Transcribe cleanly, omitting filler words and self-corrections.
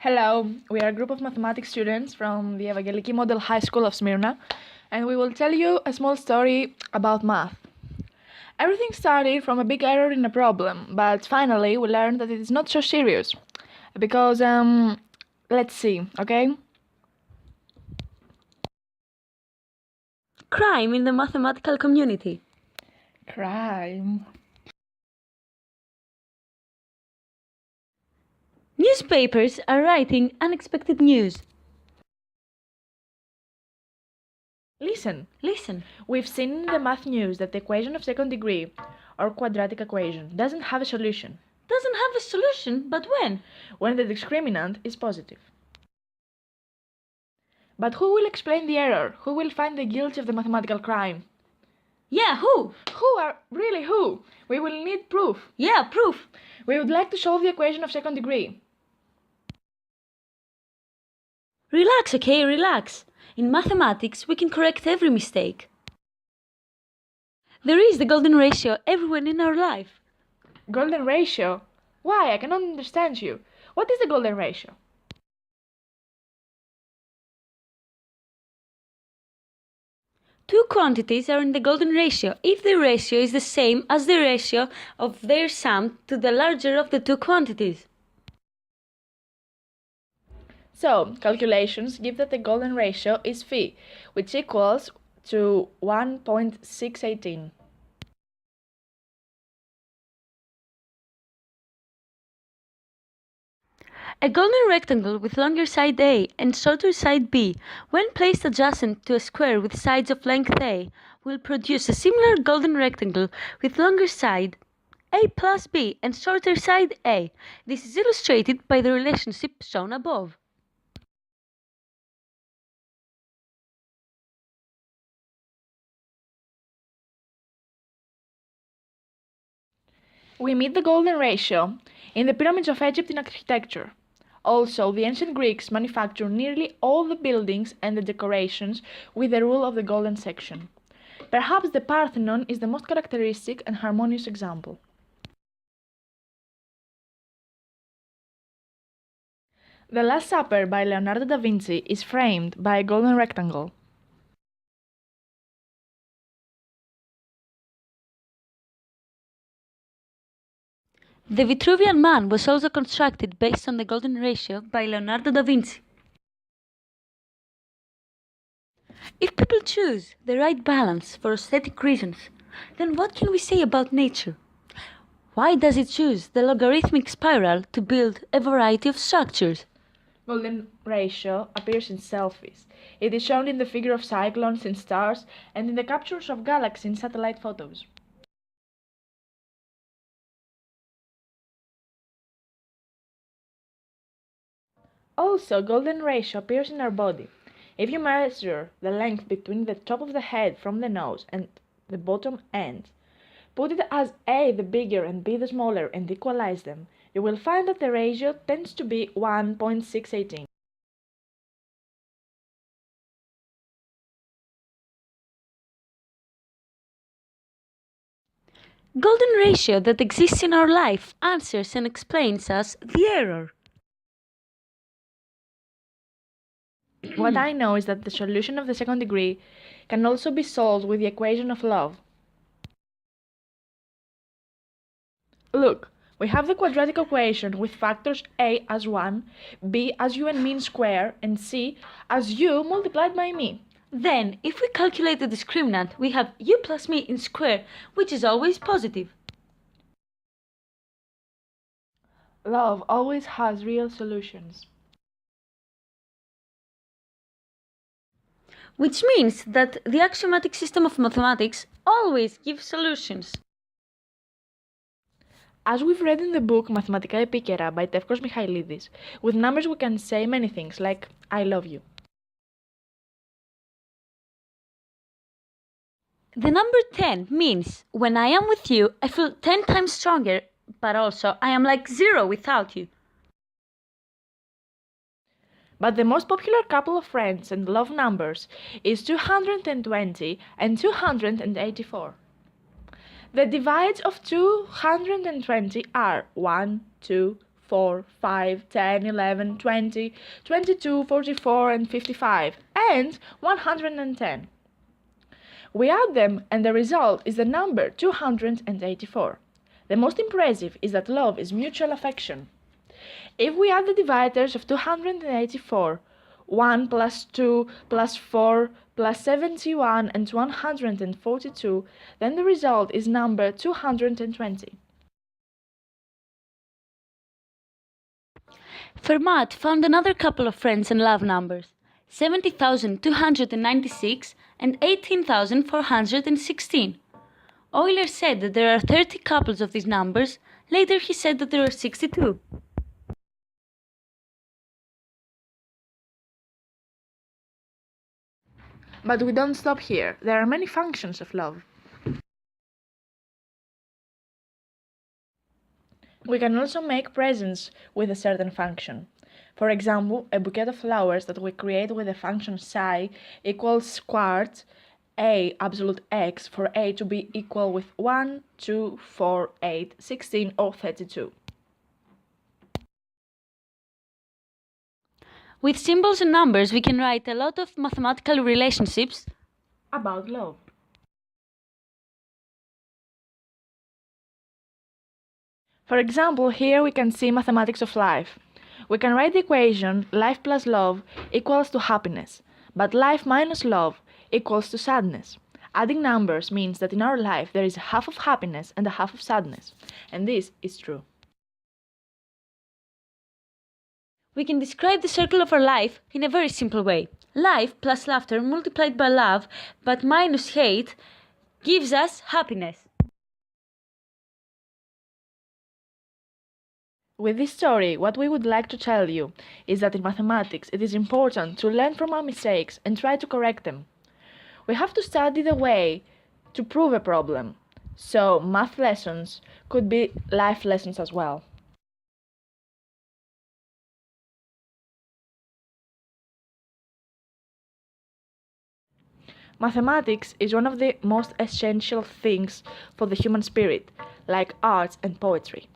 Hello, we are a group of mathematics students from the Evangeliki Model High School of Smyrna, and we will tell you a small story about math. Everything started from a big error in a problem, but finally we learned that it is not so serious. Because, let's see, okay? Crime in the mathematical community. Crime. Newspapers are writing unexpected news. Listen, Listen. we've seen in the math news that the equation of second degree, or quadratic equation, doesn't have a solution. Doesn't have a solution, but when? When the discriminant is positive. But who will explain the error? Who will find the guilty of the mathematical crime? Yeah, who? Who? We will need proof. Yeah, proof. We would like to solve the equation of second degree. Relax, okay, relax. In mathematics, we can correct every mistake. There is the golden ratio everywhere in our life. Golden ratio? Why? I cannot understand you. What is the golden ratio? Two quantities are in the golden ratio if the ratio is the same as the ratio of their sum to the larger of the two quantities. So, calculations give that the golden ratio is phi, which equals to 1.618. A golden rectangle with longer side A and shorter side B, when placed adjacent to a square with sides of length A, will produce a similar golden rectangle with longer side A plus B and shorter side A. This is illustrated by the relationship shown above. We meet the golden ratio in the pyramids of Egypt in architecture. Also, the ancient Greeks manufactured nearly all the buildings and the decorations with the rule of the golden section. Perhaps the Parthenon is the most characteristic and harmonious example. The Last Supper by Leonardo da Vinci is framed by a golden rectangle. The Vitruvian Man was also constructed based on the golden ratio by Leonardo da Vinci. If people choose the right balance for aesthetic reasons, then what can we say about nature? Why does it choose the logarithmic spiral to build a variety of structures? Golden ratio appears in selfies. It is shown in the figure of cyclones in stars and in the captures of galaxies in satellite photos. Also, golden ratio appears in our body. If you measure the length between the top of the head from the nose and the bottom end, put it as A the bigger and B the smaller and equalize them, you will find that the ratio tends to be 1.618. Golden ratio that exists in our life answers and explains us the error. What I know is that the solution of the second degree can also be solved with the equation of love. Look, we have the quadratic equation with factors a as 1, b as u and mean square, and c as u multiplied by me. Then, if we calculate the discriminant, we have u plus me in square, which is always positive. Love always has real solutions. Which means that the axiomatic system of mathematics always gives solutions. As we've read in the book Mathematica Epikera by Tefkos Michailidis, with numbers we can say many things like I love you. The number 10 means when I am with you, I feel 10 times stronger, but also I am like 0 without you. But the most popular couple of friends and love numbers is 220 and 284. The divides of 220 are 1, 2, 4, 5, 10, 11, 20, 22, 44, and 55, and 110. We add them, and the result is the number 284. The most impressive is that love is mutual affection. If we add the divisors of 284, 1 plus 2 plus 4 plus 71 and 142, then the result is number 220. Fermat found another couple of friends and love numbers, 70,296 and 18,416. Euler said that there are 30 couples of these numbers. Later he said that there are 62. But we don't stop here. There are many functions of love. We can also make presents with a certain function. For example, a bouquet of flowers that we create with the function psi equals squared a absolute x for a to be equal with 1, 2, 4, 8, 16 or 32. With symbols and numbers, we can write a lot of mathematical relationships About love. For example, here we can see mathematics of life. We can write the equation life plus love equals to happiness, but life minus love equals to sadness. Adding numbers means that in our life there is a half of happiness and a half of sadness, and this is true. We can describe the circle of our life in a very simple way. Life plus laughter multiplied by love but minus hate gives us happiness. With this story, what we would like to tell you is that in mathematics it is important to learn from our mistakes and try to correct them. We have to study the way to prove a problem, so math lessons could be life lessons as well. Mathematics is one of the most essential things for the human spirit, like arts and poetry.